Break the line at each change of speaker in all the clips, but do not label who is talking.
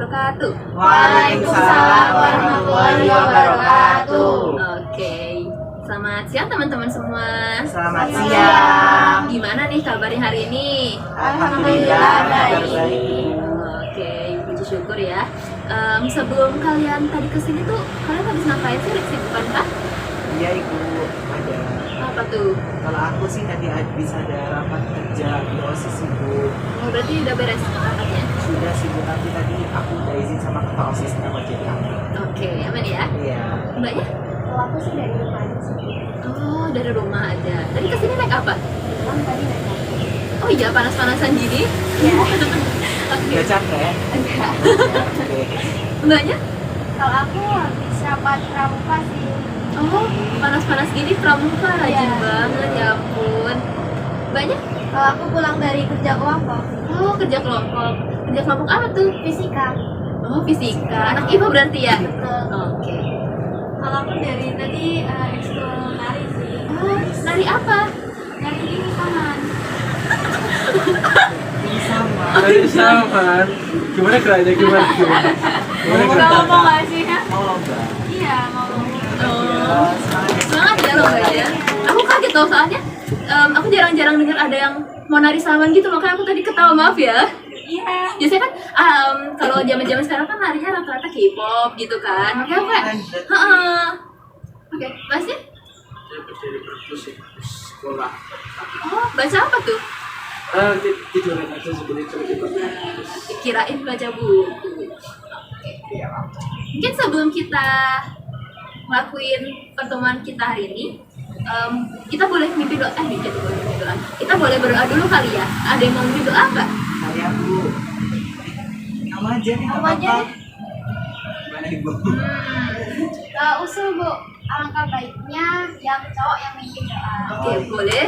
wabarakatuh.
Waalaikumsalam warahmatullahi wabarakatuh.
Oke, selamat siang teman-teman semua.
Selamat siang.
Gimana nih kabarnya hari ini?
Alhamdulillah baik.
Oke, puji syukur ya. Sebelum kalian tadi kesini tuh, kalian habis ngapain sih? Kesibukan kah?
Iya ibu, ada.
Apa tuh?
Kalau aku sih tadi habis ada rapat kerja di OSIS ibu.
Oh, berarti udah beres rapatnya?
Sudah sih ibu, tapi tadi aku udah izin sama ketua OSISnya buat jadi aktif.
Oke, aman ya?
Iya.
Mbaknya?
Kalau aku sih dari rumah aja sih.
Oh, dari rumah aja. Tadi kesini naik apa?
Kan tadi naik motor.
Oh iya, panas-panasan gini?
Iya.
Oke.
Udah capek?
Enggak.
Oke.
Mbaknya?
Kalau aku habis rapat pramuka sih.
Oh, panas-panas gini pramuka rajin
Iya.
banget, ya ampun. Mbaknya?
Kalau aku pulang dari kerja kelompok,
Oh, kerja kelompok. Kerja kelompok apa tuh?
fisika.
Oh, fisika. Anak IPA berarti ya?
Betul.
Oke.
Kalau aku dari tadi ekskul nari sih.
Oh, nari apa?
Nari ini saman.
Ini sama.
Dari saman. Gimana geraknya gimana? Gimana
Mau
geraknya?
nggak sih? Hah?
Oh enggak.
Iya mau.
Oh, semangat ya loh Mbak ya. Aku kaget loh soalnya aku jarang-jarang dengar ada yang mau nari saman gitu, makanya aku tadi ketawa, maaf ya.
Iya.
Biasanya kan kalau zaman-zaman sekarang kan narinya rata-rata K-pop gitu kan. Makanya aku kayak, heeh. Oke, Masnya?
Saya berdiri berdua sih sekolah.
Oh, baca apa tuh?
Tiduran aja sebenarnya cerita.
Kirain baca buku. Oke. Mungkin sebelum kita ngelakuin pertemuan kita hari ini, kita boleh mimpi doa, kita boleh berdoa dulu kali ya. Ada yang mau mimpi doa nggak?
Saya bu. Kamu aja nih.
Kamu aja
apa-apa.
deh.
Gimana ibu?
Usul bu, alangkah baiknya yang cowok yang mimpin doa.
Oke, boleh.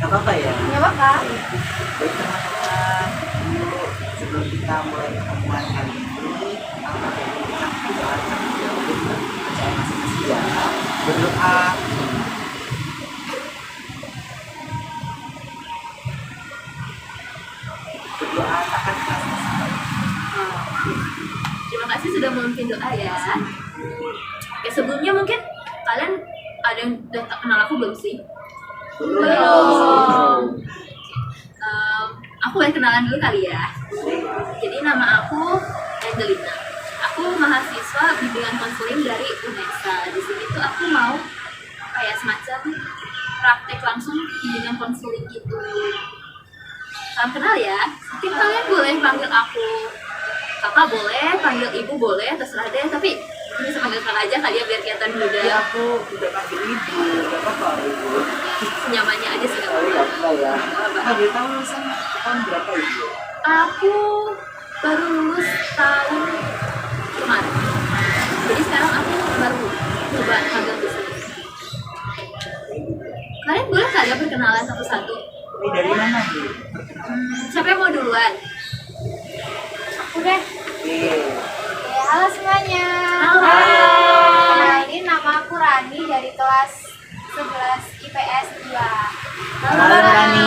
Gak apa-apa ya.
Ya apa?
Baik teman-teman, yuk sebelum kita mulai pertemuan kali ini, kita berdoa terlebih dahulu dengan kepercayaan masing-masing ya. Berdoa. Berdoa takkan keras.
Terima kasih sudah memimpin doa ya. Oke, sebelumnya mungkin kalian ada yang udah tak kenal aku belum sih?
Belum.
Aku boleh kenalan dulu kali ya. Jadi nama aku Angelina. Aku mahasiswa bimbingan konseling dari UNESA. Di sini tuh aku mau kayak semacam praktek langsung bimbingan konseling gitu. Salam kenal ya. Mungkin kalian boleh panggil aku kakak, boleh panggil ibu, boleh, terserah deh. Tapi bisa panggil kakak aja kali ya biar kelihatan muda.
Ya aku udah panggil ibu, gak apa-apa ibu.
Nyamannya aja sih.
Oh iya, enggak ya. Panggil tahu lulusan tahun berapa ibu?
Aku baru lulus tahun kemarin. Jadi sekarang aku baru coba magang di sini. Kalian boleh kali ya perkenalan satu-satu?
Ini dari mana bu?
Siapa yang mau duluan?
Aku deh.
Oke.
Oke, halo semuanya.
Halo.
Kenalin, nama aku Rani dari kelas 11 IPS 2.
Halo Rani,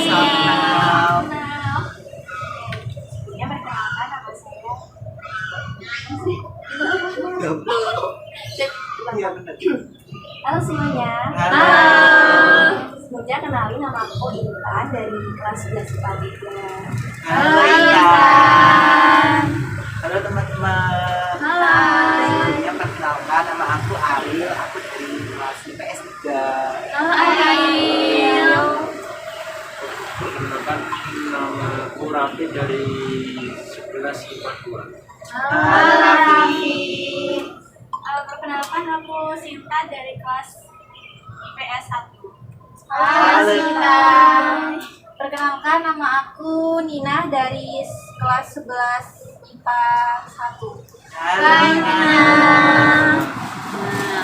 salam kenal.
Kenal. Sebelumnya perkenalkan nama saya.
Iya benar.
Halo semuanya.
Halo.
Sebelumnya kenalin, nama aku Intan dari kelas 11 IPA 3.
Halo
Halo,
Intan. Halo teman-teman.
Halo.
Sebelumnya perkenalkan nama aku Ariel, aku dari kelas IPS 3.
Halo Ariel.
Perkenalkan nama aku Raffi dari 11 IPA 2.
Halo Raffi.
Perkenalkan, aku Sinta dari kelas IPS 1.
Halo, Sinta.
Perkenalkan, nama aku Nina dari kelas 11 IPA 1.
Halo Nina.
Nah,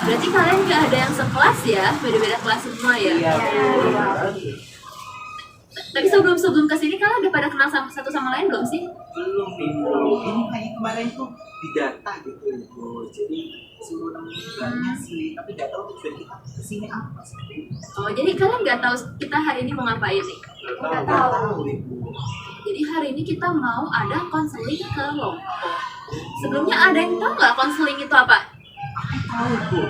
berarti kalian nggak ada yang sekelas ya? Beda-beda kelas semua ya?
Iya. Bu.
Tapi sebelum kesini kalian udah pada kenal sama satu sama lain belum sih?
Belum nih Bu. Ini kayak kemarin tuh di data gitu Bu. Jadi suruh nemuin banyak sih, tapi nggak tahu tujuan kita kesini apa sih.
Oh, jadi kalian nggak tahu kita hari ini mau ngapain nih?
Nggak
Nggak
tahu.
tahu nih Bu.
Jadi hari ini kita mau ada konseling ke Lombok. Sebelumnya ada yang tahu nggak konseling itu apa?
Aku tahu Bu.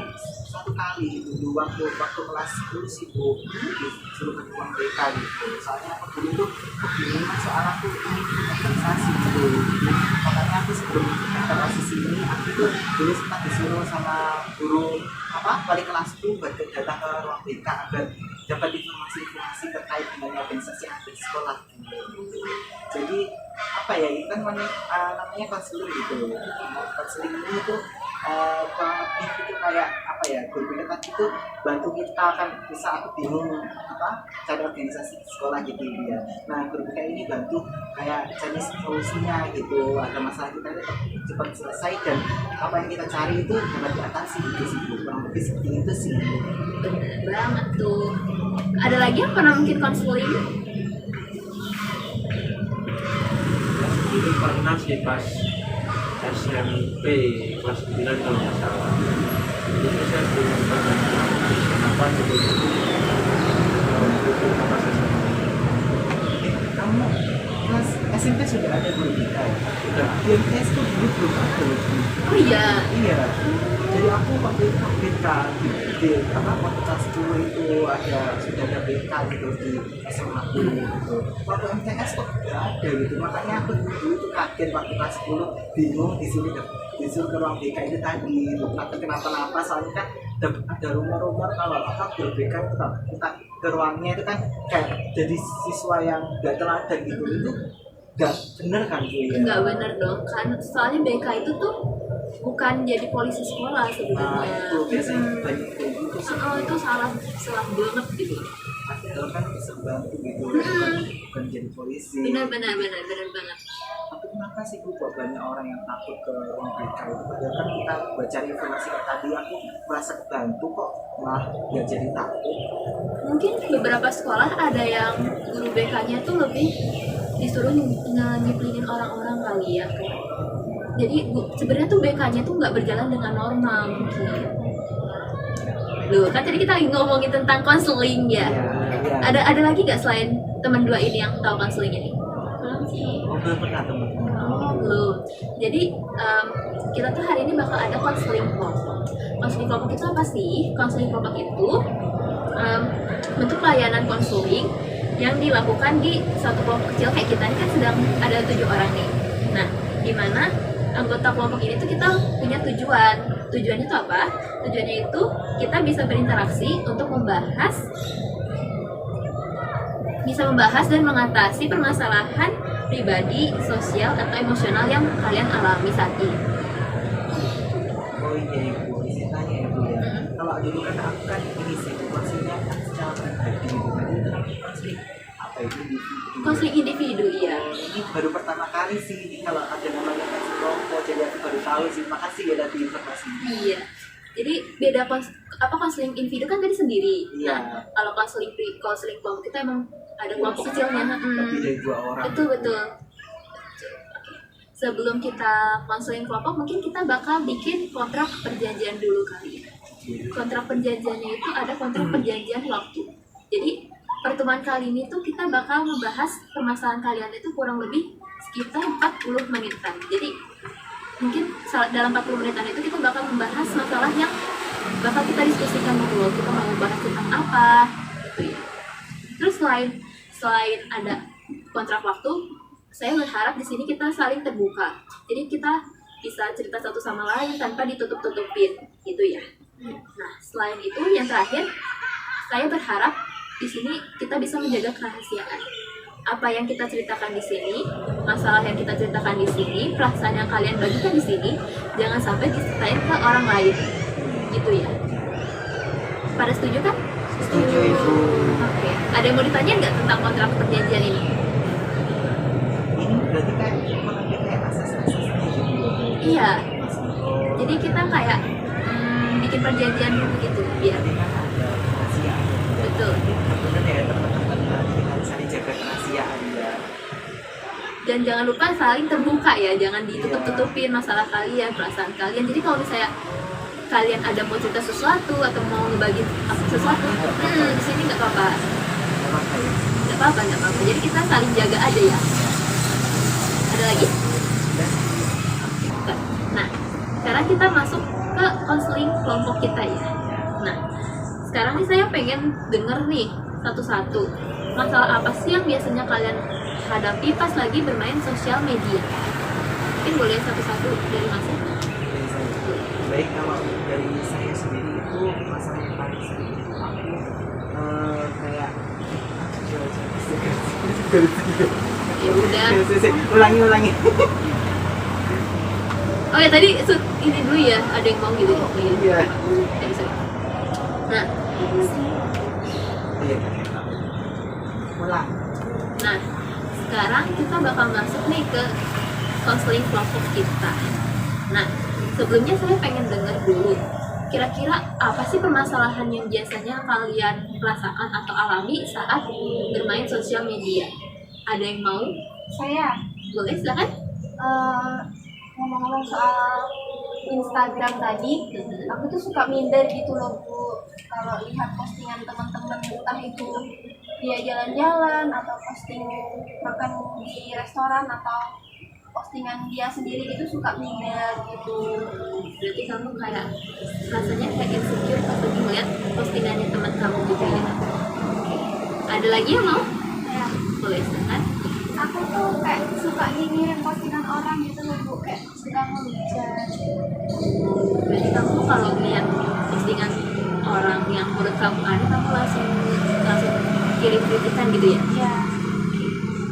Satu kali itu dulu waktu kelas 10 sih Bu, disuruh ke ruang BK gitu. Soalnya aku dulu tuh kebingungan soal aku ingin organisasi gitu. Makanya aku sebelum organisasi ini aku tuh dulu sempat disuruh sama guru wali kelasku buat datang ke ruang BK agar dapat informasi-informasi terkait dengan organisasi yang ada di sekolah. Jadi apa ya, itu kan namanya konseling gitu. Konseling ini tuh itu kayak apa ya, guru BK tadi itu bantu kita kan, bisa aku bingung cari organisasi di sekolah gitu ya. Nah guru BK ini bantu kayak cari solusinya gitu, ada masalah kita itu cepat selesai dan apa yang kita cari itu dapat diatasi gitu sih Bu. Kurang lebih seperti itu sih.
Bener banget tuh. Ada lagi yang pernah mungkin konseling?
Itu pernah sih pas SMP kelas 9 kalau nggak salah. Itu saya bingung banget kenapa gitu apa saya
Kamu kelas SMP sudah ada guru BK ya?
udah
Di MTS tuh dulu belum ada loh Bu.
Oh iya.
Iya, jadi aku waktu itu BK di waktu kelas 10 itu sudah ada BK gitu di SMA dulu gitu. Waktu MTS kok nggak ada gitu, makanya aku dulu itu kaget waktu kelas 10 bingung di sini disuruh ke ruang BK itu tadi. Tapi kenapa soalnya kan ada rumor-rumor kalau guru BK itu kalau kita ke ruangnya itu kan kayak jadi siswa yang nggak teladan gitu, itu nggak bener kan Bu ya?
Nggak bener dong, kan soalnya BK itu tuh bukan jadi polisi sekolah
Nah
sebenarnya.
itu biasanya banyak kayak gitu sih.
Oh, itu salah banget gitu.
Padahal kan bisa bantu gitu, bukan jadi polisi.
Bener banget.
Tapi kenapa sih Bu kok banyak orang yang takut ke ruang BK itu? Padahal kan kita baca informasi tadi aku merasa kebantu kok, malah nggak jadi takut.
Mungkin beberapa sekolah ada yang guru BK-nya tuh lebih disuruh nyiplinin orang-orang kali ya. Jadi sebenarnya tuh BK-nya tuh nggak berjalan dengan normal mungkin. Loh, kan tadi kita lagi ngomongin tentang konseling ya.
Iya.
Ada lagi nggak selain teman dua ini yang tahu konseling ini? Belum sih.
Oh belum pernah teman-teman.
Oh, belum. Jadi kita tuh hari ini bakal ada konseling kelompok. Konseling kelompok itu apa sih? Konseling kelompok itu bentuk layanan konseling yang dilakukan di satu kelompok kecil kayak kita ini kan sedang ada 7 orang nih. Nah, di mana anggota kelompok ini tuh kita punya tujuan. Tujuannya itu apa? Tujuannya itu kita bisa berinteraksi untuk membahas dan mengatasi permasalahan pribadi, sosial, atau emosional yang kalian alami saat ini.
Oh iya Ibu, izin tanya ya Bu ya. Kalau dulu kan aku kan ini sih konselnya kan secara pribadi gitu. Tadi itu kan konseling apa itu individu.
Konseling individu, iya.
Ini baru pertama kali sih kalau ada namanya konseling kelompok, jadi aku baru tahu sih. Makasih ya tadi informasinya.
Iya. Jadi beda konseling individu kan tadi sendiri.
Iya.
Nah, kalau konseling kelompok kita emang ada kelompok kecilnya.
Lebih dari 2 orang.
Betul. Sebelum kita konseling kelompok, mungkin kita bakal bikin kontrak perjanjian dulu kali ya. Kontrak perjanjiannya itu ada kontrak perjanjian waktu. Jadi pertemuan kali ini tuh kita bakal membahas permasalahan kalian itu kurang lebih sekitar 40 menitan. Jadi mungkin dalam 40 menitan itu kita bakal membahas masalah yang bakal kita diskusikan dulu. Kita mau bahas tentang apa gitu ya. Terus selain ada kontrak waktu, saya berharap di sini kita saling terbuka. Jadi kita bisa cerita satu sama lain tanpa ditutup-tutupin gitu ya. Nah, selain itu yang terakhir, saya berharap di sini kita bisa menjaga kerahasiaan. Apa yang kita ceritakan di sini, masalah yang kita ceritakan di sini, perasaan yang kalian bagikan di sini, jangan sampai diceritain ke orang lain. Gitu ya. Pada setuju kan?
Setuju Ibu.
Oke. Ada yang mau ditanya nggak tentang kontrak perjanjian ini?
Ini berarti kayak asas-asasnya gitu ya.
Iya. Jadi kita kayak bikin perjanjian dulu gitu, biar
Jadi kan ada rahasia.
betul.
Benar ya teman-teman, kita saling jaga
Dan jangan lupa saling terbuka ya, jangan ditutup-tutupin masalah kalian, perasaan kalian. Jadi kalau misalnya kalian ada mau cerita sesuatu atau mau ngebagi sesuatu, di sini nggak apa-apa. Nggak apa-apa. Jadi kita saling jaga aja ya. Ada lagi? Nah, sekarang kita masuk ke konseling kelompok kita ya. Nah, sekarang nih saya pengen denger nih satu-satu. Masalah apa sih yang biasanya kalian hadapi pas lagi bermain sosial media? Mungkin boleh satu-satu dari masing.
Baik, kalau dari saya sendiri itu masalah yang paling sering itu aku kayak
Ya udah.
ulangi.
Oh ya tadi ini dulu ya, ada yang mau gitu.
Iya.
Sorry. Nah,
Ulang.
Nah, sekarang kita bakal masuk nih ke konseling kelompok kita. Nah, sebelumnya saya pengen dengar dulu, kira-kira apa sih permasalahan yang biasanya kalian rasakan atau alami saat bermain sosial media? Ada yang mau?
Saya
Boleh, silakan.
ngomong-ngomong soal Instagram tadi, aku tuh suka minder gitu loh Bu, kalau lihat postingan teman-teman, entah itu dia jalan-jalan atau posting makan di restoran atau postingan dia sendiri, itu suka minder gitu.
Berarti kamu kayak rasanya kayak insecure pas lagi ngeliat postingannya teman kamu gitu ya. Ada lagi yang mau?
Ya,
Boleh, silakan.
aku tuh kayak suka nyinyir postingan orang gitu loh Bu, kayak sedang menghujat.
Berarti kamu kalau lihat postingan orang yang menurut kamu aneh, kamu langsung kirim kritikan gitu ya?
Ya,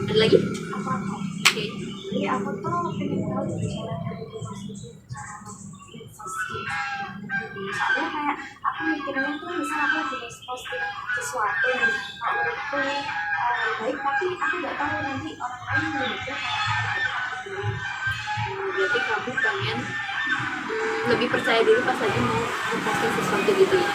Ada lagi?
apa
Oke.
jadi aku tuh pengen tahu cara dari posisi cara sosial. Soalnya kayak aku mikirnya tuh misal aku lagi posting sesuatu nih, kalau menurutku nih baik, tapi aku nggak tahu nanti orang lain menurutnya kayak apa.
Berarti kamu pengen lebih percaya diri pas lagi mau memposting sesuatu gitu ya?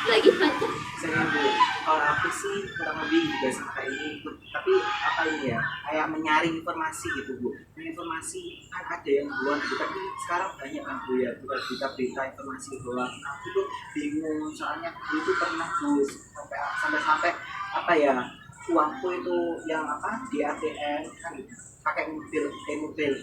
Lagi lanjut?
Saya Bu, kalau aku sih kurang lebih juga seperti ini, tapi apa ini ya, kayak menyaring informasi gitu Bu. Nah, informasi kan ada yang buat gitu, tapi sekarang banyak kan Bu ya, bukan berita informasi doang. Nah, aku tuh bingung, soalnya itu pernah tuh sampai apa ya, uangku itu yang apa di ATM kan pakai mobil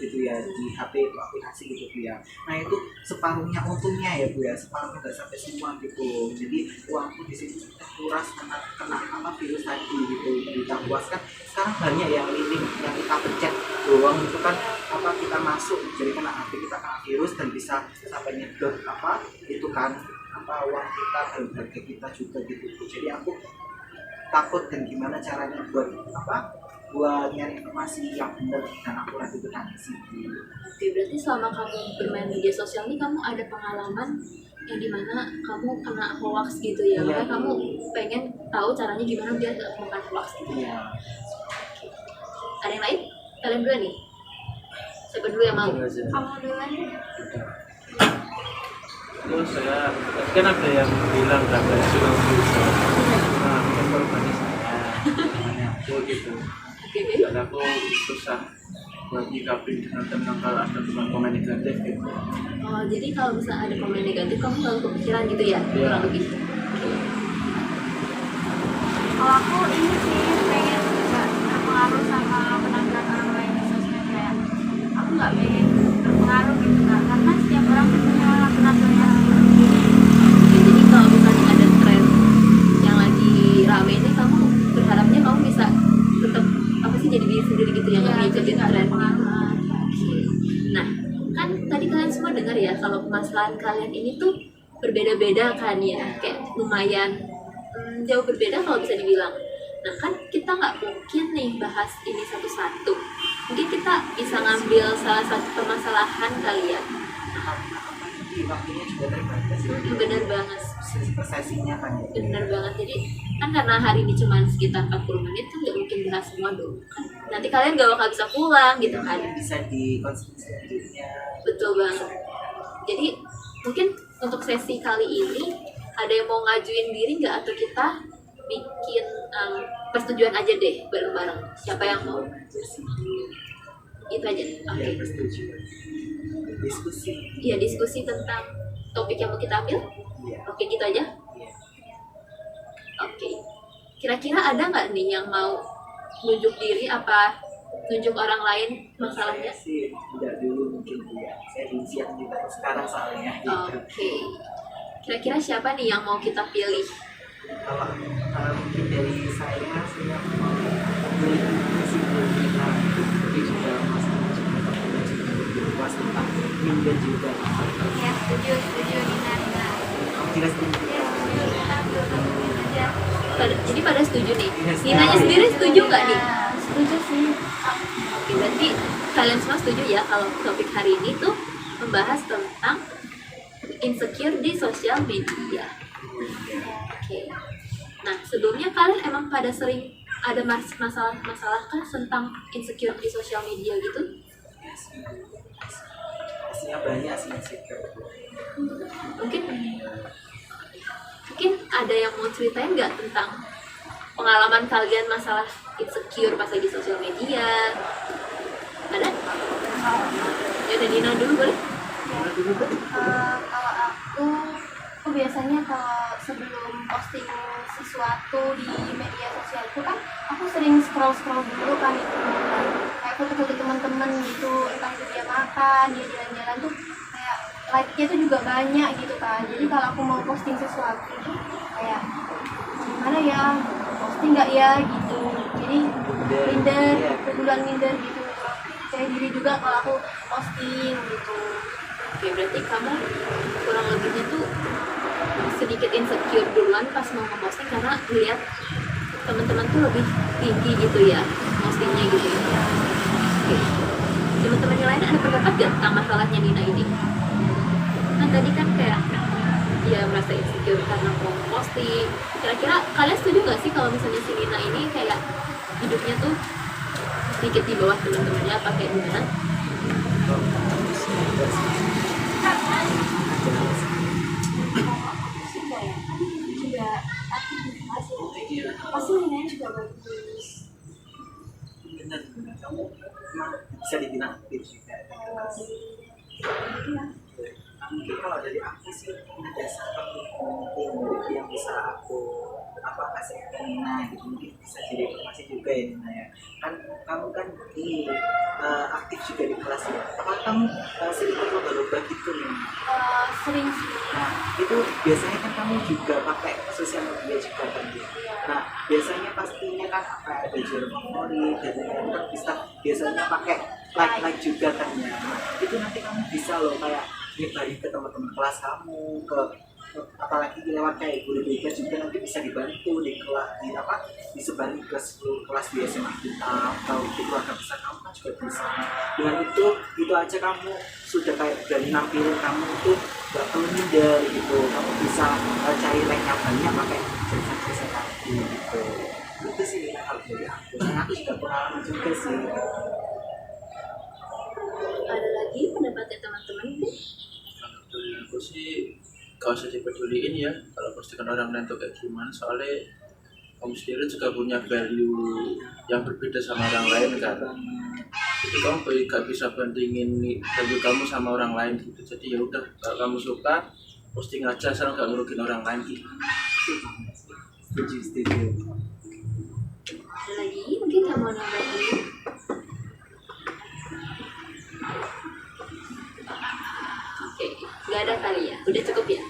gitu ya, di HP itu aplikasi gitu Bu ya. Nah itu separuhnya untungnya ya Bu ya, separuhnya nggak sampai semua gitu. Jadi uangku di situ terkuras kena apa virus tadi gitu, kita puas kan. Sekarang banyak yang link yang kita pencet doang itu kan apa, kita masuk jadi kena HP kita, kena virus dan bisa sampai nyedot apa itu kan apa uang kita dan harga kita juga gitu. Jadi aku takut dan gimana caranya buat apa, buat nyari informasi yang benar dan akurat itu kan sih.
Oke, berarti selama kamu bermain media sosial ini kamu ada pengalaman yang dimana kamu kena hoax gitu ya?
Iya.
Makanya kamu pengen tahu caranya gimana biar gak makan hoax gitu.
Iya.
Ada yang lain? Kalian dulu nih? Siapa dulu yang mau?
Kamu duluan deh.
Terus saya kan ada yang bilang katanya sudah bisa, nah mungkin korbannya saya, namanya aku gitu.
Oke.
Dan aku susah buat nyikapin dengan tenang kalau ada komen negatif gitu.
Oh, jadi kalau misalnya ada komen negatif kamu selalu kepikiran gitu ya?
Iya.
Kurang lebih.
Kalau aku ini sih pengen nggak terpengaruh sama penampilan orang lain di sosmed, kayak aku nggak pengen terpengaruh gitu kan, karena setiap orang punya penampilannya sendiri.
Oke, jadi kalau misalnya ada tren yang lagi rame ini, kamu berharapnya kamu bisa tetap apa sih jadi diri sendiri gitu yang nggak ngikutin
nggak
tren.
terpengaruh.
Oke. Nah, kan tadi kalian semua dengar ya kalau permasalahan kalian ini tuh berbeda-beda kan ya, kayak lumayan jauh berbeda kalau bisa dibilang. Nah kan kita nggak mungkin nih bahas ini satu-satu. Mungkin kita bisa ngambil salah satu permasalahan kalian.
Jadi waktunya juga terbatas.
Bener banget.
Sesinya kan ya.
Bener banget. Jadi kan karena hari ini cuma sekitar 40 menit tuh nggak mungkin bahas semua dong. Kan nanti kalian gak bakal bisa pulang gitu kan.
Bisa di konsumsi selanjutnya.
Betul banget. Jadi mungkin untuk sesi kali ini ada yang mau ngajuin diri nggak, atau kita bikin persetujuan aja deh bareng-bareng. Siapa yang mau?
aja sih.
Itu aja. Oke.
Iya, persetujuan. Diskusi.
Iya, diskusi tentang topik yang mau kita ambil.
Iya.
Oke, gitu aja.
Iya.
Oke. Kira-kira ada nggak nih yang mau nunjuk diri apa nunjuk orang lain masalahnya?
Saya sih tidak dulu mungkin ya. Saya belum siap juga sekarang soalnya. Gitu.
Oke. Kira-kira siapa nih yang mau kita pilih?
Kalau mungkin dari saya mau memilih si kita itu juga masalah juga luas tentang minder juga.
Ya, setuju Nina.
Kamu tidak setuju?
Ya, setuju Nina, betul aja.
Jadi pada setuju nih.
Yes.
Ninanya sendiri setuju nggak nih?
Setuju sih.
Oke, berarti kalian semua setuju ya kalau topik hari ini tuh membahas tentang insecure di sosial media. Oke. Nah, sebelumnya kalian emang pada sering ada masalah kan tentang insecure di sosial media gitu?
Pastinya banyak sih
Mungkin ada yang mau ceritain nggak tentang pengalaman kalian masalah insecure pas lagi sosial media? Ada? Ya, ada Dina dulu boleh?
Kalau aku biasanya kalau sebelum posting sesuatu di media sosial itu kan aku sering scroll dulu kan itu kan. Kayak foto-foto teman-teman gitu, entah itu dia makan, dia jalan-jalan tuh kayak like-nya tuh juga banyak gitu kan. Jadi kalau aku mau posting sesuatu itu kayak gimana ya, posting nggak ya gitu. Jadi minder gitu. Saya diri juga kalau aku posting gitu.
Oke, berarti kamu kurang lebihnya tuh sedikit insecure duluan pas mau ngeposting karena lihat teman-teman tuh lebih tinggi gitu ya postingnya gitu ya. Oke. Teman-teman yang lain ada pendapat gak tentang masalahnya Nina ini? Kan tadi kan kayak dia merasa insecure karena mau posting. Kira-kira kalian setuju gak sih kalau misalnya si Nina ini kayak hidupnya tuh sedikit di bawah teman-temannya apa kayak gimana?
Juga pasti nilainya juga bagus.
benar kamu memang bisa dibilang aktif juga. Mungkin kalau dari aku sih ada satu mungkin yang bisa aku kasih ke Nina gitu, mungkin bisa jadi informasi juga ya Nina ya. Kan kamu kan ini aktif juga di kelas ya. Apa kamu sering ikut lomba-lomba gitu nih?
Sering sih.
Nah, itu biasanya kan kamu juga pakai sosial media juga kan ya. Nah, biasanya pastinya kan apa ada juara favorit dan lain-lain kan bisa biasanya pakai like juga kan ya. Nah, itu nanti kamu bisa loh kayak nyebarin ke teman-teman kelas kamu, apalagi lewat kayak guru BK juga nanti bisa dibantu di kelas disebarin ke seluruh kelas di SMA kita atau di keluarga besar kamu kan juga bisa. Dengan itu aja kamu sudah kayak berani nampilin kamu itu gak perlu minder gitu, kamu bisa cari like-nya banyak pakai jasa kamu gitu. Itu sih kalau dari aku juga pengalaman juga sih.
Ada lagi pendapatnya teman-teman ini?
Kalau dari aku sih gak usah dipeduliin ya kalau postingan orang lain tuh kayak gimana, soalnya kamu sendiri juga punya value yang berbeda sama orang lain kan. Jadi kamu gak bisa bandingin value kamu sama orang lain gitu. Jadi ya udah, kalau kamu suka posting aja asal gak ngerugin orang lain gitu.
Setuju.
Ada lagi mungkin yang mau nambahin? Oke, nggak ada kali ya, udah cukup ya.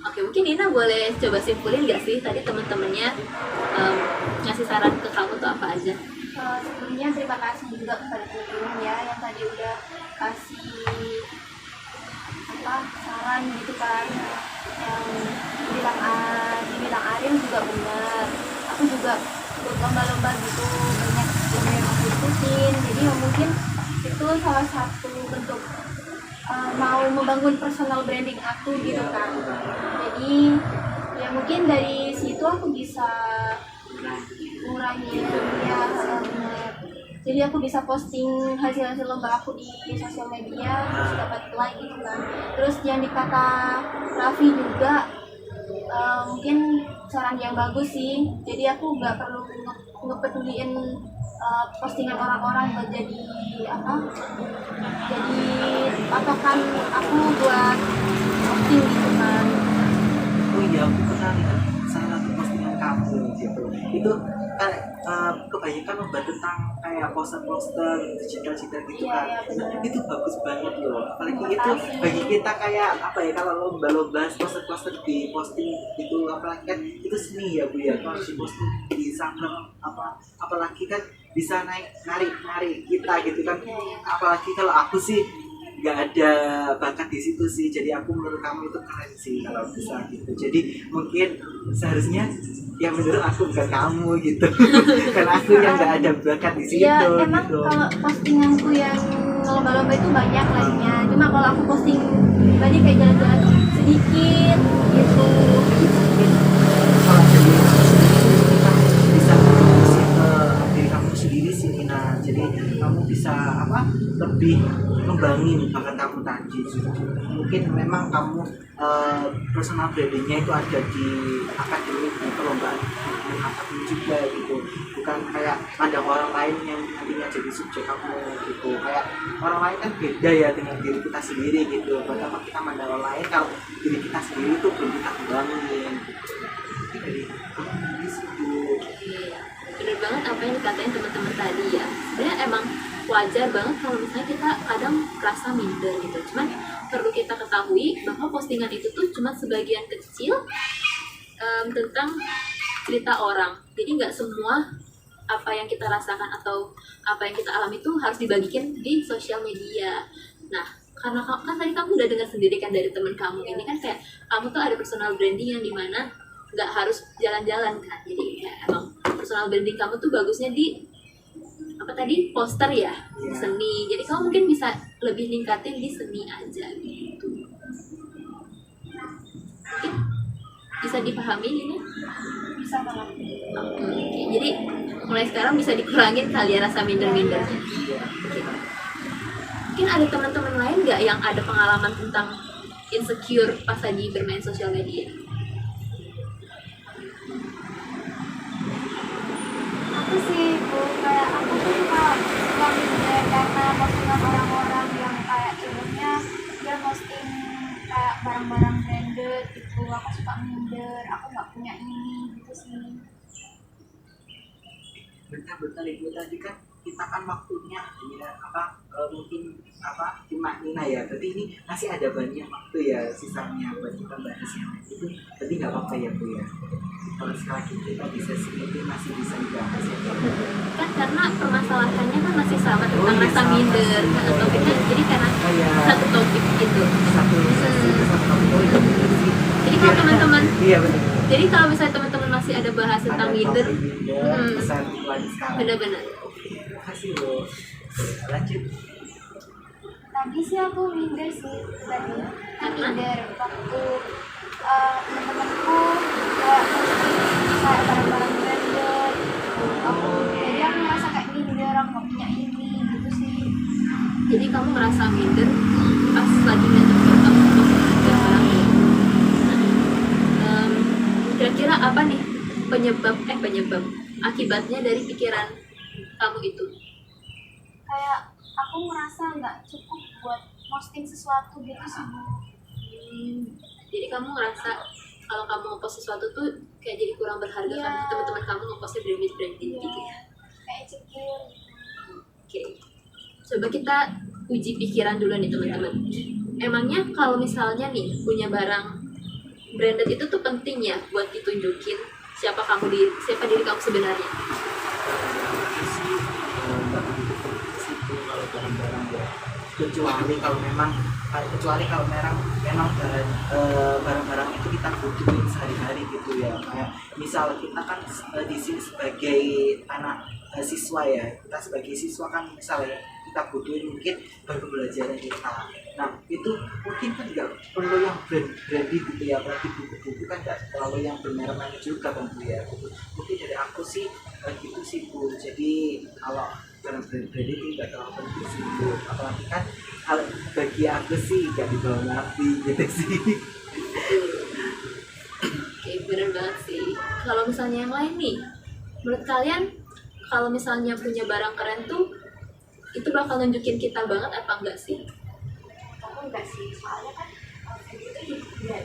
Oke, mungkin Nina boleh coba simpulin nggak sih tadi teman-temannya ngasih saran ke kamu tuh apa aja?
Sebelumnya terima kasih juga kepada teman-teman ya yang tadi udah kasih saran gitu kan, yang dibilang Arin juga benar. Aku juga ikut lomba-lomba gitu, banyak lomba yang aku ikutin, jadi ya mungkin itu salah satu bentuk mau membangun personal branding aku gitu kan. Jadi ya mungkin dari situ aku bisa ngurangin ya benar. Jadi aku bisa posting hasil lomba aku di sosial media terus dapat like gitu kan. Terus yang dikata Raffi juga mungkin
saran yang bagus sih. Jadi aku nggak perlu ngepeduliin postingan orang-orang buat jadi apa? Jadi patokan aku buat posting gitu kan.
Oh iya, aku pernah lihat salah satu postingan kamu gitu. Itu kebanyakan membahas tentang kayak poster-poster cita-cita gitu
Iya,
kan.
iya, benar.
Nah, itu bagus banget loh. Apalagi
Terima
itu
kasih.
bagi kita kayak apa ya, kalau lomba-lomba poster-poster di posting itu, apalagi kan itu seni ya Bu ya. Kalau di posting di Instagram apalagi kan bisa narik kita gitu kan.
Iya, iya.
Apalagi kalau aku sih nggak ada bakat di situ sih, jadi aku menurut kamu itu keren sih kalau bisa gitu. Jadi mungkin seharusnya yang menurut aku bukan kamu gitu karena aku yang nggak ada bakat di situ
Ya emang
gitu.
kalau postinganku yang lomba-lomba itu banyak lainnya. Cuma kalau aku posting pribadi kayak jalan-jalan tuh sedikit gitu.
Kalau jadi kita bisa fokusin ke diri kamu sendiri sih Nina, jadi kamu bisa apa lebih ngembangin bakat kamu tadi. Mungkin memang kamu personal brandingnya itu ada di akademik, di perlombaan akademik juga gitu, bukan kayak pandang orang lain yang nantinya jadi subjek kamu gitu. Kayak orang lain kan beda ya dengan diri kita sendiri gitu. Pertama kita mandang orang lain kalau diri kita sendiri itu belum kita kembangin gitu. Jadi di situ.
Iya, bener banget apa yang dikatain teman-teman tadi ya. Sebenarnya emang wajar banget kalau misalnya kita kadang merasa minder gitu. Cuman perlu kita ketahui bahwa postingan itu tuh cuma sebagian kecil tentang cerita orang. Jadi nggak semua apa yang kita rasakan atau apa yang kita alami itu harus dibagikan di sosial media. Nah, karena kan tadi kamu udah dengar sendiri kan dari teman kamu ini kan kayak kamu tuh ada personal branding yang dimana nggak harus jalan-jalan kan. Jadi ya emang personal branding kamu tuh bagusnya di apa tadi poster ya,
Iya.
seni. Jadi kamu mungkin bisa lebih ningkatin di seni aja gitu. Mungkin bisa dipahami ini.
Bisa banget.
Oke, jadi mulai sekarang bisa dikurangin kali ya rasa minder-mindernya.
Iya.
Mungkin ada teman-teman lain nggak yang ada pengalaman tentang insecure pas lagi bermain sosial media?
Aku sih Bu, kayak aku tuh suka minder karena postingan orang-orang yang kayak contohnya dia posting kayak barang-barang branded gitu. Aku suka minder, aku nggak punya ini gitu sih.
Bentar ibu tadi kan kita kan waktunya ya apa mungkin apa cuma Nina ya, berarti ini masih ada banyak waktu ya sisanya buat kita bahas yang itu, berarti nggak apa-apa ya Bu ya, kalau sekali kita di sesi ini masih bisa dibahas ya.
Kan karena permasalahannya kan masih sama tentang
Oh, iya,
rasa
sama.
minder atau topiknya, jadi karena
Oh ya,
satu topik gitu.
satu sesi satu topik itu sih.
Jadi kalau teman-teman,
Iya benar.
jadi kalau misalnya teman-teman masih ada bahas tentang
Ada
minder,
topik minder,
hmm,
pesan lagi sekarang.
benar-benar.
Terima kasih Bu. Lanjut.
Tadi sih aku minder sih tadi. Minder waktu teman-temanku kayak posting kayak barang-barang branded. Jadi aku merasa kayak minder, aku nggak punya ini gitu sih.
Jadi kamu merasa minder pas lagi ngeliat kamu posting barang ini. Kira-kira apa nih penyebab akibatnya dari pikiran kamu itu?
Kayak aku merasa nggak cukup buat posting sesuatu gitu sih Bu.
Jadi kamu ngerasa kalau kamu ngepost sesuatu tuh kayak jadi kurang berharga
Iya.
kan teman-teman kamu ngepostnya branded
Iya.
gitu ya?
Kayak insecure.
Oke, coba kita uji pikiran dulu nih teman-teman. Emangnya kalau misalnya nih punya barang branded itu tuh penting ya buat ditunjukin siapa diri kamu sebenarnya?
Sih situ kalau barang-barang ya, kecuali kalau memang barang-barang itu kita butuhin sehari-hari gitu ya. Kayak misal kita kan di sini sebagai anak siswa ya, kita sebagai siswa kan misalnya kita butuhin mungkin baru pembelajaran kita. Nah itu mungkin kan nggak perlu yang branded gitu ya, apalagi buku-buku kan nggak terlalu yang bermerek juga kan Bu ya. Mungkin dari aku sih gitu sih Bu. Jadi kalau barang branded itu nggak terlalu penting sih Bu, apalagi kan kalau bagi aku sih nggak dibawa mati gitu sih.
Oke, bener banget sih. kalau misalnya yang lain nih, menurut kalian kalau misalnya punya barang keren tuh itu bakal nunjukin kita banget apa enggak sih?
Aku enggak sih, soalnya kan itu tidak dilihat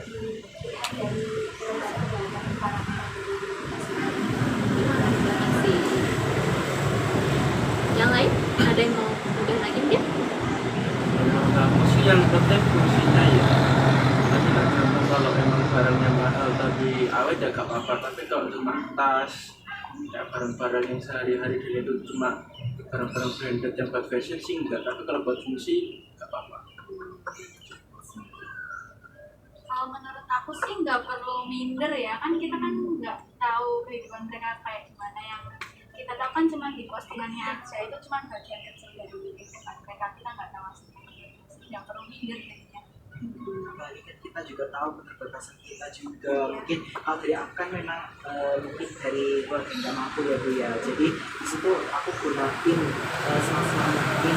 dari barang-barang
Banget sih. Yang lain ada yang mau udah lagi dia?
Menurut aku sih yang penting fungsinya ya. Tapi lah contoh kalau emang barangnya mahal tapi awet ya gak apa-apa. Tapi kalau cuma tas, ya barang-barang yang sehari-hari dilihat itu cuma barang-barang branded yang buat fashion sih enggak. Tapi kalau buat fungsi gak apa-apa.
Kalau menurut aku sih nggak perlu minder ya, kan kita kan nggak tahu kehidupan mereka kayak gimana. Yang kita tahu kan cuma di postingannya aja, itu cuma bagian kecil dari kehidupan mereka, kita nggak tahu aslinya. Nggak perlu minder kayaknya.
Apalagi kan kita juga tahu keterbatasan kita juga. Mungkin kalau dari aku kan memang mungkin dari keluarga mampu ya Bu ya. Jadi di situ aku gunain semasa mungkin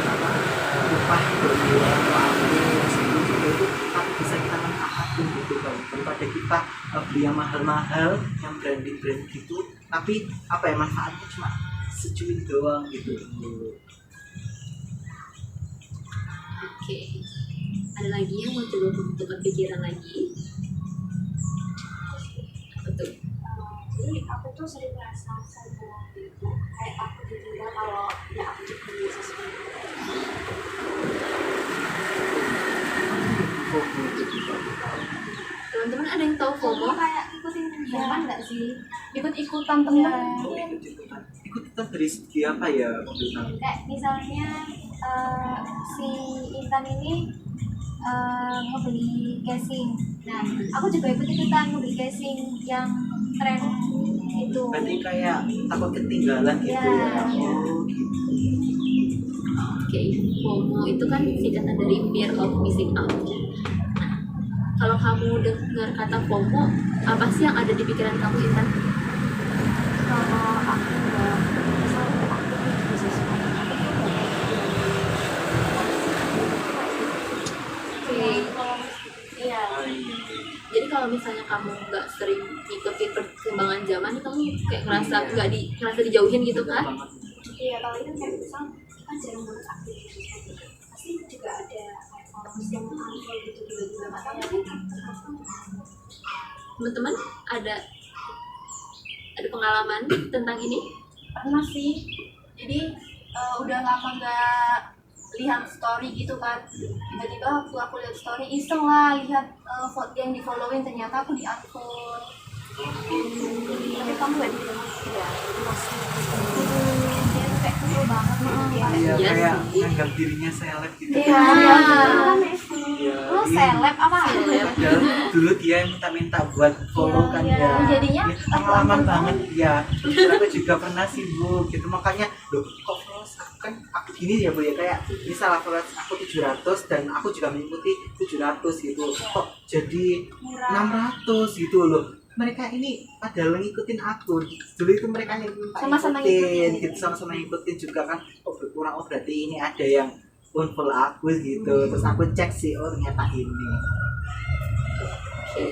upah dari orang tua aku sebelum itu tapi bisa kita manfaatin gitu kan. Daripada kita beli yang mahal-mahal, yang branded gitu, tapi apa ya manfaatnya cuma secuil doang gitu.
Oke. Ada lagi yang mau coba tukar pikiran lagi? Apa tuh?
Jadi aku tuh sering merasa sombong gitu, kayak aku ditinggal kalau ya aku di sesuatu.
Teman-teman ada yang tahu FOMO?
Kayak ikutin zaman nggak sih? Ikut-ikutan
Iya.
temen.
Ikut dari segi apa ya maksudnya?
Kayak misalnya si Intan ini ngebeli casing. Nah, aku juga ikut-ikutan ngebeli casing yang tren itu.
Berarti kayak takut ketinggalan gitu ya.
Ya.
Oh gitu.
Oke, FOMO itu kan singkatan dari fear of missing out. Nah, kalau kamu dengar kata FOMO, apa sih yang ada di pikiran kamu, Intan?
Kalau aku nggak misalnya aku di sesuatu, aku tuh
Oke.
iya.
Jadi kalau misalnya kamu nggak sering ngikutin perkembangan zaman, kamu kayak ngerasa dijauhin gitu kan?
Iya, kalau itu kayak misal kan jarang banget aktif di sosial media. Pasti juga ada kayak followers yang unfollow gitu tiba-tiba atau mungkin
Teman-teman ada pengalaman tentang ini?
Pernah sih, jadi udah lama nggak lihat story gitu kan, tiba-tiba waktu aku lihat story iseng lah lihat foto yang di followin, ternyata aku di unfollow.
tapi kamu nggak di ya dia tuh kayak kesel banget gitu dia.
Iya
Iya
kayak
sih.
nganggap dirinya seleb gitu.
Iya,
Iya.
Lu seleb apa?
Padahal dulu dia yang minta buat follow kan
Iya.
ya.
Jadinya
Pengalaman banget ya. Terus aku juga pernah sih Bu, gitu makanya loh kok followers aku kan aku gini ya Bu ya kayak misal followers aku 700 dan aku juga mengikuti 700 gitu. Kok jadi 600 gitu loh. Mereka ini padahal ngikutin aku dulu itu mereka yang
Sama-sama
ngikutin
ngikutin.
gitu sama-sama ngikutin juga kan oh berkurang oh berarti ini ada yang unfollow aku gitu terus aku cek sih oh ternyata ini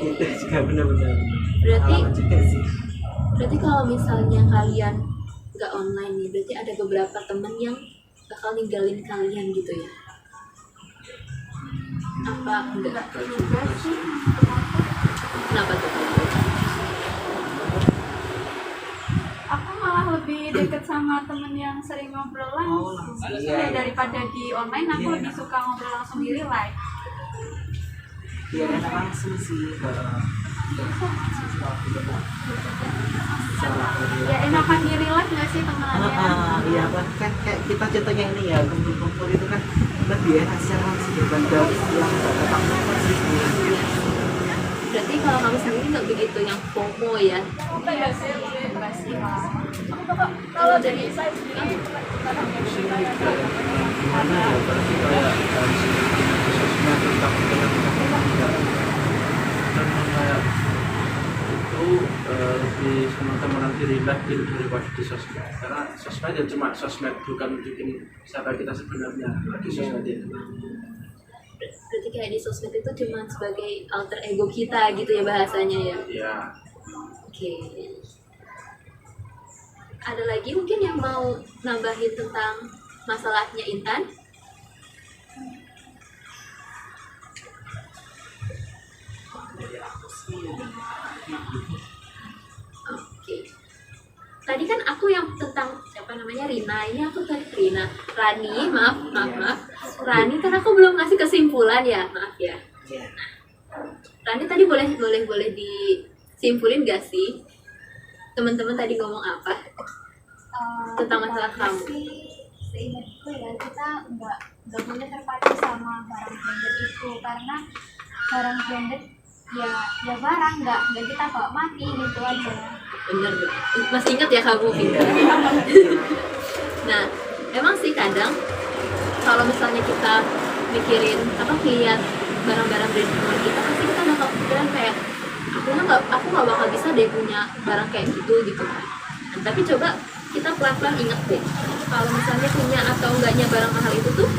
gitu juga benar-benar
Berarti
pengalaman juga sih.
berarti kalau misalnya kalian nggak online nih, berarti ada beberapa temen yang bakal ninggalin kalian gitu ya? Apa enggak?
Enggak juga sih.
Kenapa tuh?
aku malah lebih deket sama temen yang sering ngobrol
Oh,
langsung.
langsung,
Ya,
iya.
daripada di online aku
Iya.
lebih suka ngobrol langsung di real life.
Iya enak langsung sih
Ya enakan di real life nggak sih temenannya?
iya kan kayak kita contohnya ini ya kumpul-kumpul itu kan lebih enak secara langsung daripada yang nggak datang sih
Berarti kalau kamu sendiri nggak begitu yang FOMO ya?
Iya sih, enggak sih malah.
Kalau jadi
Aku sih kayak gimana ya berarti kayak dari segi sosmed tentang dengan dan kayak itu lebih teman-teman di real life gitu daripada di sosmed karena sosmed ya cuma sosmed bukan bikin siapa kita sebenarnya di sosmed itu.
berarti kayak di sosmed itu cuma sebagai alter ego kita gitu ya bahasanya ya?
Ya
Oke, Oke. Ada lagi mungkin yang mau nambahin tentang masalahnya Intan?
Dari aku sih
Oke. Tadi kan aku yang tentang siapa namanya Rina. Ini aku tadi Rina. Rani, maaf. Rani kan aku belum ngasih kesimpulan ya, maaf ya.
ya
Rani tadi boleh disimpulin gak sih? Teman-teman tadi ngomong apa? Tentang masalah kamu.
Seingatku ya kita nggak boleh terpacu sama barang branded itu, karena barang branded ya barang nggak kita bawa mati gitu aja.
Bener. Masih ingat ya kamu? Nah, emang sih kadang kalau misalnya kita mikirin lihat barang-barang brand teman kita, pasti kita bakal pikiran kayak aku nggak bakal bisa deh punya barang kayak gitu kan. Nah, tapi coba kita pelan-pelan ingat deh, kalau misalnya punya atau enggaknya barang mahal itu tuh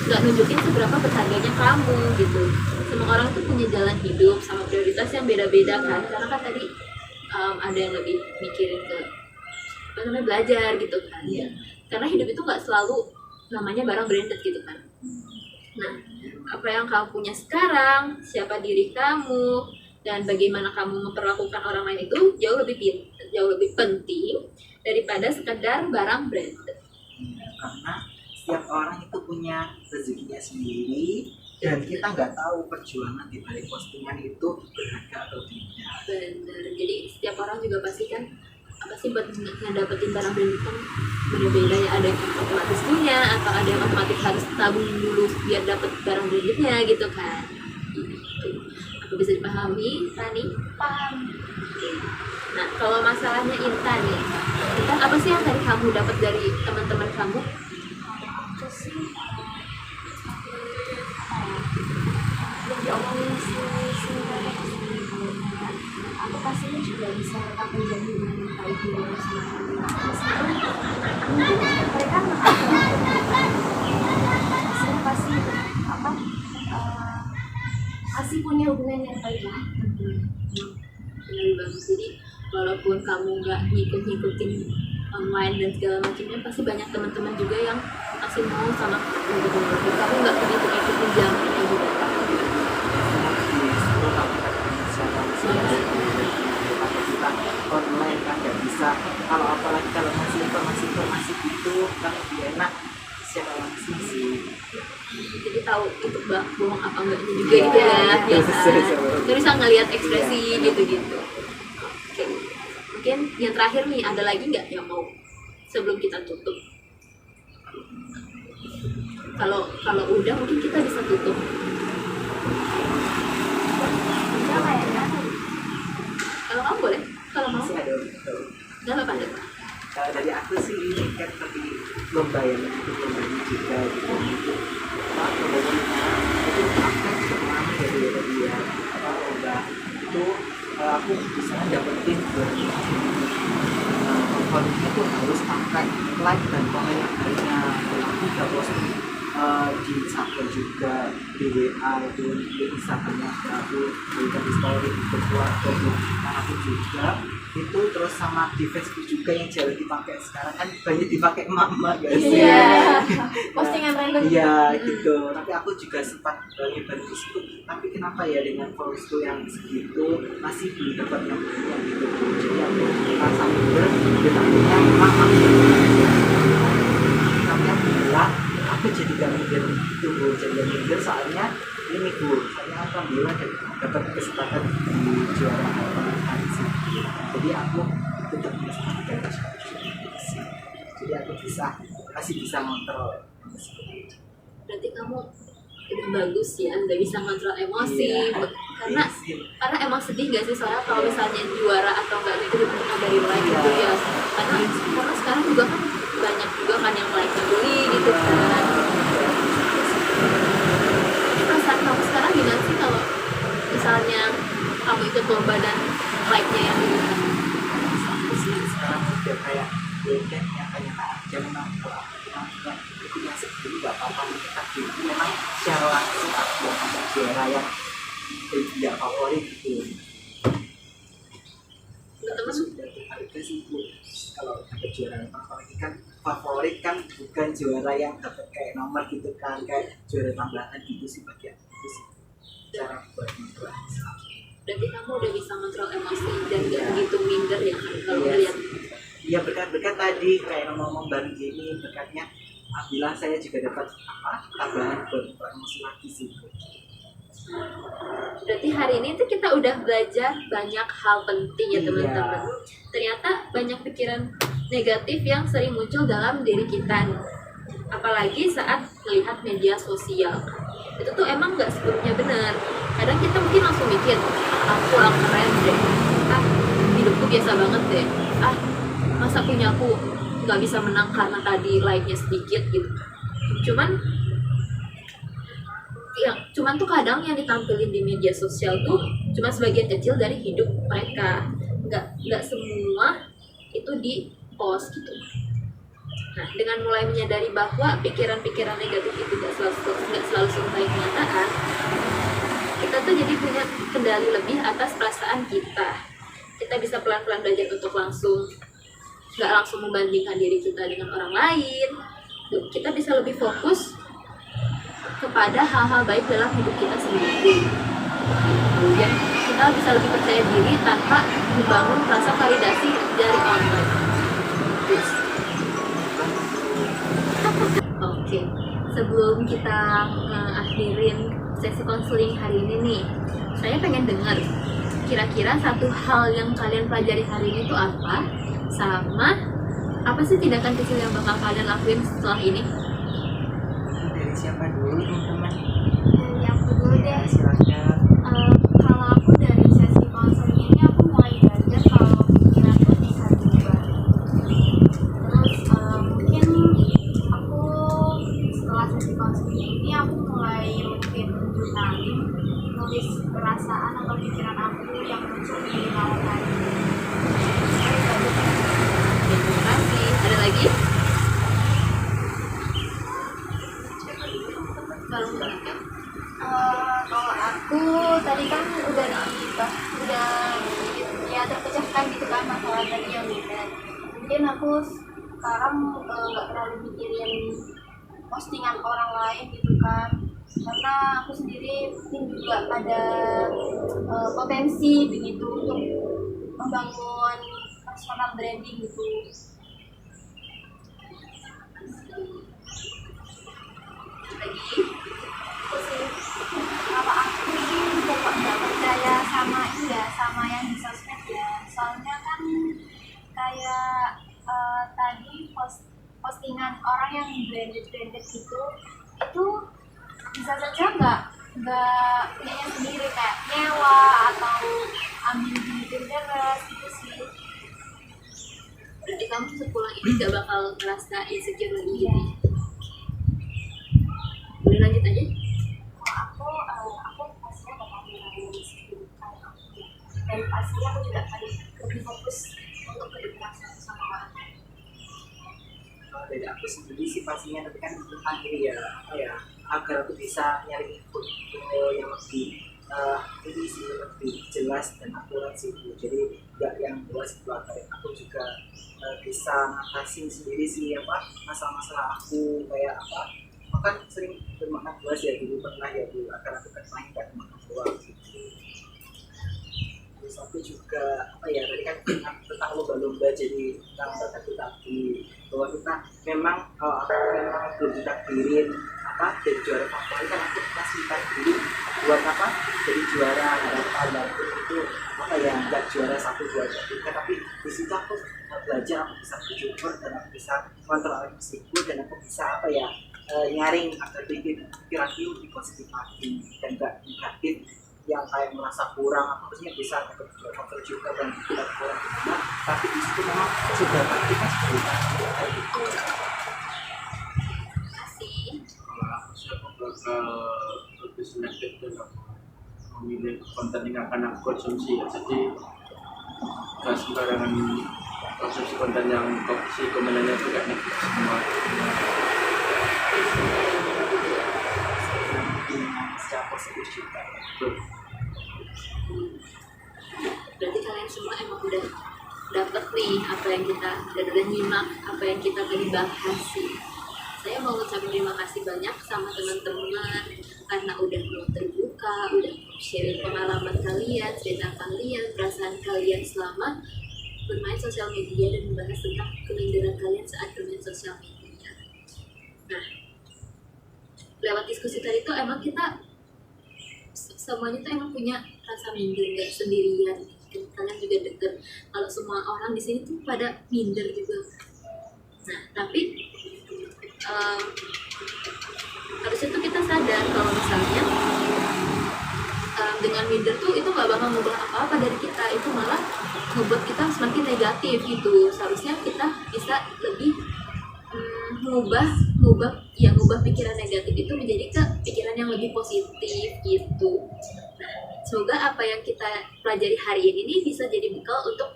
nggak nunjukin seberapa berharganya kamu gitu. Semua orang tuh punya jalan hidup sama prioritas yang beda-beda kan. Karena kan tadi ada yang lebih mikirin ke belajar gitu kan.
Iya.
Karena hidup itu nggak selalu namanya barang branded gitu kan. Nah, apa yang kamu punya sekarang, siapa diri kamu, dan bagaimana kamu memperlakukan orang lain itu jauh lebih penting daripada sekedar barang branded.
karena setiap orang itu punya rezekinya sendiri dan kita nggak tahu perjuangan di balik postingan itu berharga atau tidak.
Bener. Jadi setiap orang juga pasti kan buat ngedapetin barang branded kan beda-beda ya. Ada yang otomatis punya atau ada yang otomatis harus tabung dulu biar dapet barang brandednya gitu kan. Gitu. Apa bisa dipahami, Rani?
Paham.
Oke. Nah, kalau masalahnya Intan nih, Intan apa sih yang tadi kamu dapat dari teman-teman kamu?
Itu sih yang diomongin si aku pastinya juga bisa tetap menjadi mencintai diri sendiri meskipun mereka pasti pasti punya hubungan yang baik lah.
Benar banget. Jadi walaupun kamu nggak ngikutin online dan segala macamnya, pasti banyak teman-teman juga yang masih mau sama kamu. Kamu nggak begitu ikutin zaman yang juga.
Kita online kan nggak bisa, kalau apalagi kalau ngasih informasi gitu kan lebih enak secara langsung sih.
Jadi tahu itu bohong apa enggaknya juga gitu ya, biasa. Terus bisa ngelihat ekspresi gitu-gitu. Oke. Mungkin yang terakhir nih, ada lagi nggak yang mau sebelum kita tutup? Kalau udah mungkin kita bisa tutup.
Udah kayaknya
Kalau kamu boleh, kalau mau
Masih ada
nggak apa-apa.
kalau dari aku sih ini kan tapi lomba yang itu lombanya juga gitu. Itu aku kan juga pengalaman dari dia lomba itu aku bisa dapetin kontennya tuh harus pakai like dan komen yang banyak. Aku udah posting di Instagram juga, di WA itu di Instagramnya aku berikan di story untuk keluarga aku juga itu, terus sama di Facebook juga yang jarang dipakai sekarang kan banyak dipakai emak-emak guys.
iya postingan random
Iya gitu, tapi aku juga sempat nyebar di situ. Tapi kenapa ya dengan followersku yang segitu masih belum dapat yang gitu. Jadi aku merasa minder, dan akhirnya memang aku tapi aku bilang aku jadi gak minder gitu Bu. Jadi gak minder soalnya ini Bu, soalnya alhamdulillah dapat kesempatan di juara pernikahan sih. Jadi aku tetap bisa jadi aku masih bisa ngontrol.
Berarti kamu udah bagus ya, udah bisa ngontrol emosi.
Iya.
Karena emang sedih gak sih soalnya kalau misalnya juara atau enggak itu dibentuk dari like gitu ya. Karena sekarang juga kan banyak juga kan yang like beli gitu kan. Perasaan kamu sekarang gimana sih kalau misalnya kamu ikut lomba dan like-nya yang gitu?
Aku sih sekarang udah kayak weekend yang kayak jangan mampu aku punya sendiri gak apa-apa, kita gitu memang secara langsung aku ada juara yang tidak favorit gitu.
Teman-teman
kalau dapat juara, apalagi kan favorit kan bukan juara yang dapat kayak nomor gitu kan, kayak juara tambahan gitu sih bagian itu sih cara buat motivasi.
Berarti kamu udah bisa kontrol emosi dan gak begitu minder ya kan kalau
Iya
melihat.
Iya, berkat-berkat tadi kayak ngomong bareng gini, berkatnya alhamdulillah saya juga dapat tambahan buat emosi lagi sih.
Berarti hari ini tuh kita udah belajar banyak hal penting ya
Iya.
teman-teman. Ternyata banyak pikiran negatif yang sering muncul dalam diri kita nih. Apalagi saat melihat media sosial. Itu tuh emang nggak sepenuhnya benar. Kadang kita mungkin langsung mikir, aku kurang keren deh. Hidupku biasa banget deh. Masa punya aku nggak bisa menang karena tadi like-nya sedikit gitu. Cuman tuh kadang yang ditampilin di media sosial tuh cuma sebagian kecil dari hidup mereka, nggak semua itu di post gitu. Nah, dengan mulai menyadari bahwa pikiran-pikiran negatif itu nggak selalu sampai kenyataan, kita tuh jadi punya kendali lebih atas perasaan kita. Kita bisa pelan-pelan belajar untuk nggak langsung membandingkan diri kita dengan orang lain. Kita bisa lebih fokus kepada hal-hal baik dalam hidup kita sendiri. Kemudian kita bisa lebih percaya diri tanpa membangun rasa validasi dari online. Oke, sebelum kita akhirin sesi konseling hari ini nih, saya pengen dengar kira-kira satu hal yang kalian pelajari hari ini itu apa, sama apa sih tindakan kecil yang bakal kalian lakuin setelah ini?
Dari siapa dulu teman-teman?
Dari aku dulu deh.
Silakan.
Kalau aku dari sesi konseling ini aku mulai belajar kalau pikiran tuh bisa diubah. Terus mungkin aku setelah sesi konseling ini aku mulai rutin journaling, nulis perasaan atau pikiran aku yang muncul di malam hari.
Terima kasih. Ada lagi?
Kalau aku tadi kan udah ya terpecahkan gitu kan masalah tadi yang minder. Mungkin aku sekarang nggak terlalu mikirin postingan orang lain gitu kan, karena aku sendiri mungkin juga ada potensi begitu untuk membangun personal branding gitu.
Lagi?
Kalau aku sih kok nggak percaya sama yang di sosmed ya, soalnya kan kayak tadi postingan orang yang branded gitu itu bisa saja nggak punyanya sendiri, kayak nyewa atau ambil di Pinterest gitu sih.
Berarti kamu sepulang ini gak bakal ngerasa insecure lagi gitu ya? Boleh lanjut aja?
Kalau aku pastinya bakal ngilangin insecure kayak aku, dan pastinya aku juga akan lebih fokus untuk kedekatan sama orang lain.
Kalau dari aku sendiri sih pastinya, tapi kan tentang ini ya, agar aku bisa nyari info yang lebih ini sih lebih jelas dan akurat sih Bu. Jadi nggak yang luas keluarga, aku juga bisa ngatasin sendiri sih masalah-masalah aku kayak aku kan sering bermakan luas ya dulu pernah ya Bu, agar aku kan main gak makan luas gitu. Terus aku juga tadi kan tentang lomba-lomba, jadi tentang tadi bahwa kita memang kalau aku memang belum ditakdirin jadi juara favorit, kan aku masih takdirin buat jadi juara harapan itu nggak juara 1, 2, 3, tapi di situ aku belajar, aku bisa bersyukur dan aku bisa kontrol emosiku dan aku bisa nyaring agar pikiranku lebih positif lagi dan nggak negatif yang kayak merasa kurang. Aku maksudnya bisa dapat juara juga dan tidak kurang gimana, tapi di situ memang sudah kita kayak gitu.
Aku bakal lebih selektif dalam memilih konten yang akan aku konsumsi ya. Jadi gak sembarangan konsumsi konten yang toksik, komenannya juga negatif semua.
Secara positif juga.
Betul.
Berarti kalian semua emang udah dapat nih apa yang kita udah nyimak, apa yang kita tadi bahas sih. Saya mau ngucapin terima kasih banyak sama teman-teman karena udah mau terbuka, udah mau sharing pengalaman kalian, cerita kalian, perasaan kalian selama bermain sosial media dan membahas tentang keminderan kalian saat bermain sosial media. Nah, lewat diskusi tadi tuh emang kita semuanya tuh emang punya rasa minder, nggak sendirian. Kalian juga denger kalau semua orang di sini tuh pada minder juga. Nah, tapi harusnya tuh kita sadar kalau misalnya dengan minder tuh itu nggak bakal ngubah apa-apa dari kita, itu malah ngebuat kita semakin negatif gitu. Seharusnya kita bisa lebih ngubah pikiran negatif itu menjadi ke pikiran yang lebih positif gitu. Nah, semoga apa yang kita pelajari hari ini nih bisa jadi bekal untuk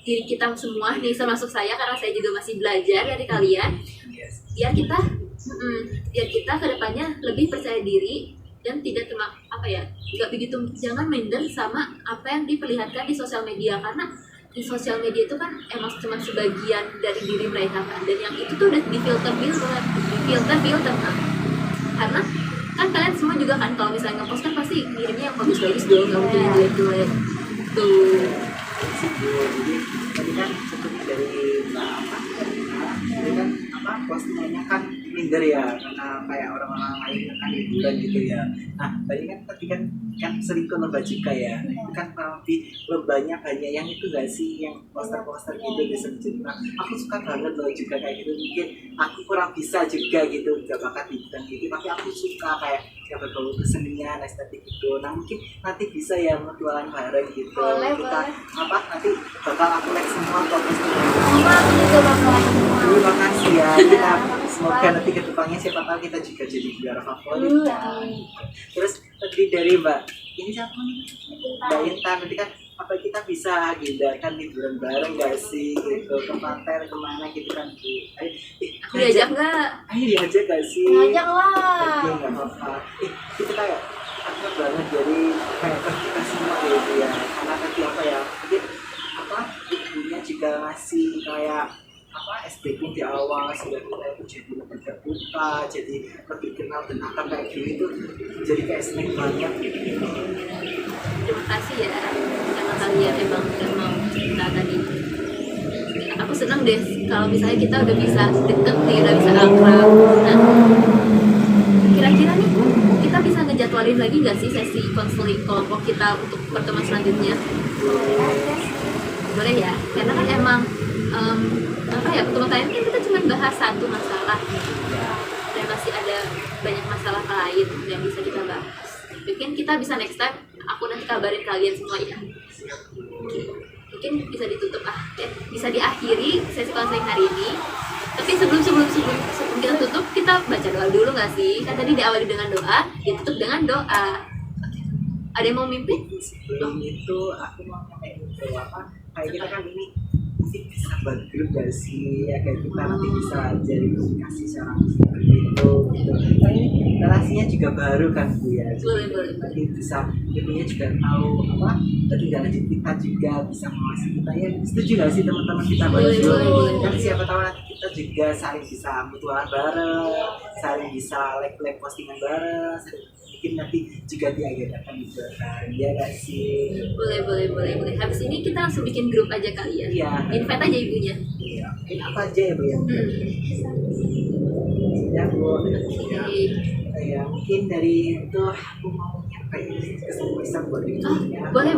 diri kita semua nih, termasuk saya karena saya juga masih belajar dari kalian, biar kita kedepannya lebih percaya diri dan tidak nggak begitu, jangan minder sama apa yang diperlihatkan di sosial media, karena di sosial media itu kan emang cuma sebagian dari diri mereka kan, dan yang itu tuh udah difilter kan, karena kan kalian semua juga kan kalau misalnya ngepost kan pasti ngirimnya yang bagus-bagus dong, nggak mungkin yang jelek-jelek tuh.
Jadi tadi kan seperti dari postingannya kan minder ya, karena kayak orang-orang lain kan liburan gitu ya. Nah tadi kan sering ke lomba juga ya. Nah, itu kan kurang lebih lombanya banyak yang itu gak sih, yang poster-poster gitu bisa cerita. Aku suka banget loh juga kayak gitu. Mungkin aku kurang bisa juga gitu, gak bakat di bidang gitu, tapi aku suka kayak yang berbau kesenian, estetik gitu. Nah mungkin nanti bisa ya jualan bareng gitu.
Boleh.
Nanti bakal aku like semua postingan.
Aku juga bakalan semua.
Terima kasih ya. Kita semoga nanti ke depannya siapa tahu kita juga jadi juara favorit. Terus tadi dari Mbak, ini siapa nih? Mbak Intan, nanti kan apa kita bisa agendakan liburan bareng gak sih gitu, ke pantai kemana gitu kan Bu?
Aku diajak nggak?
Ayo diajak gak sih?
Ngajak lah.
Oke, gak apa-apa. Kita kayak akrab banget, jadi kayak kita semua gitu ya. Karena tadi mungkin ibunya juga ngasih kayak SPP di awal sehingga kita itu jadi lebih terbuka, jadi lebih kenal dan akan kayak gini tuh jadi kayak seneng banget.
Terima kasih ya karena kalian emang udah mau cerita tadi. Aku senang deh kalau misalnya kita udah bisa deket nih, udah bisa akrab. Nah, kira-kira nih kita bisa ngejadwalin lagi nggak sih sesi konseling kelompok kita untuk pertemuan selanjutnya? Boleh ya, karena kan emang pertemuan kalian kan kita cuma bahas satu masalah dan masih ada banyak masalah lain yang bisa kita bahas. Mungkin kita bisa next time aku nanti kabarin kalian semua ya. Oke. Mungkin bisa ditutup bisa diakhiri sesi konseling hari ini. Tapi sebelum kita tutup, kita baca doa dulu nggak sih? Kan tadi diawali dengan doa, ditutup dengan doa. Ada yang mau mimpin?
Sebelum itu aku mau nyampein kayak kita kan ini mungkin bisa buat grup gak sih ya, kayak kita nanti bisa jadi komunikasi secara gitu. Nah, ini relasinya juga baru kan Bu ya, jadi nanti bisa ibunya juga tahu tinggal kita juga bisa mengawasi kita ya. Setuju gak sih teman-teman kita
boleh.
Kan siapa tahu nanti kita juga saling bisa mutualan bareng, saling bisa like postingan bareng, mungkin nanti juga diagendakan juga kan ya gak sih?
Boleh. Habis ini kita langsung bikin grup aja kali ya.
Iya.
Invite aja ibunya.
Iya. Apa aja ya Bu ya? Ya Bu. Ya mungkin dari itu aku mau nyampein kesan buat ibunya.
Boleh.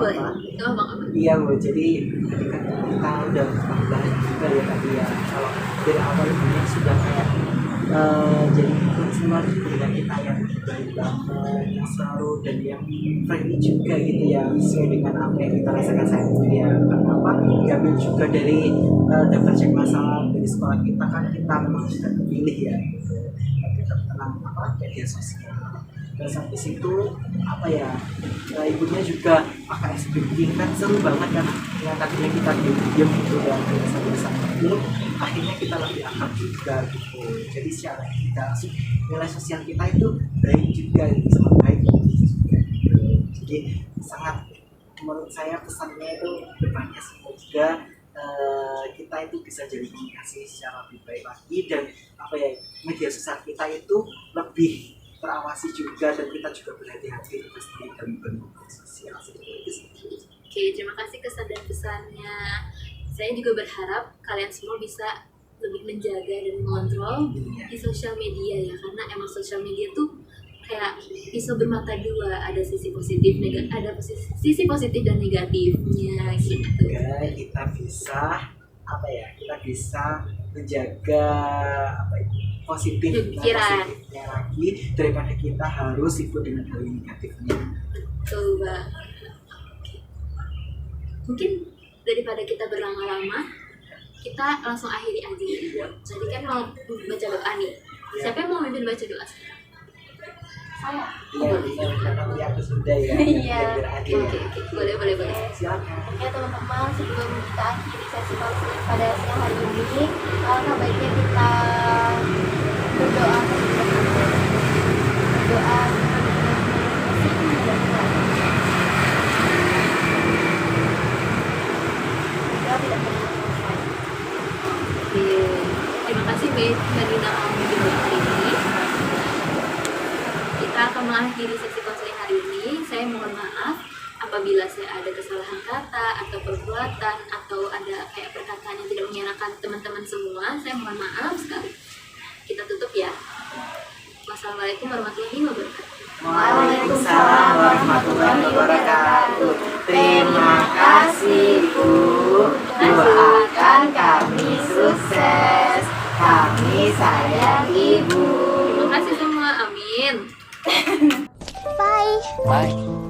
Gak apa-apa.
Iya Bu, jadi tadi kan kita udah bahas juga ya tadi ya, kalau dari awal ibunya sudah kayak jadi konselor dengan kita yang baik banget, yang selalu dan yang friendly juga gitu ya, sesuai dengan apa yang kita rasakan saat ini ya. Kenapa? Diambil juga dari daftar cek masalah dari sekolah kita kan, kita memang sudah terpilih ya gitu. Kita tentang media sosial. Dan sampai situ ibunya juga pakai speaking kan seru banget kan, yang tadinya kita diam gitu dan biasa-biasa itu akhirnya kita lebih akrab juga gitu. Jadi secara kita langsung nilai sosial kita itu baik juga gitu, sangat baik juga gitu. Jadi sangat menurut saya pesannya itu depannya semoga kita itu bisa jadi komunikasi secara lebih baik lagi, dan apa ya, media sosial kita itu lebih terawasi juga, dan kita juga berhati-hati terus dalam bermedia sosial seperti itu sih.
Oke, terima kasih kesan dan pesannya. Saya juga berharap kalian semua bisa lebih menjaga dan mengontrol di sosial media ya, karena emang sosial media tuh kayak pisau bermata dua, ada sisi positif, ada sisi positif dan negatifnya gitu.
Ya, kita bisa apa ya? Kita bisa menjaga apa ya, positifnya lagi daripada kita harus sibuk dengan hal negatifnya.
Betul banget. Mungkin daripada kita berlama-lama, kita langsung akhiri aja ya. Jadi kan mau baca doa nih. Siapa yang mau mimpin baca doa sekarang?
Saya.
Iya, karena aku sudah ya.
Iya.
Oke. Boleh.
Silakan.
Oke teman-teman, sebelum kita akhiri sesi konseling pada siang hari ini, alangkah baiknya kita berdoa
Terima kasih Mbak Dina untuk hari ini. Kita akan mengakhiri sesi konseling hari ini. Saya mohon maaf apabila saya ada kesalahan kata atau perbuatan atau ada kayak perkataan yang tidak menyenangkan teman-teman semua. Saya mohon maaf sekali. Kita tutup ya. Wassalamualaikum warahmatullahi wabarakatuh.
Waalaikumsalam warahmatullahi wabarakatuh. Terima kasih Bu. Doakan kami sukses. Kami sayang Ibu.
Terima kasih semua. Amin.
Bye.
Bye.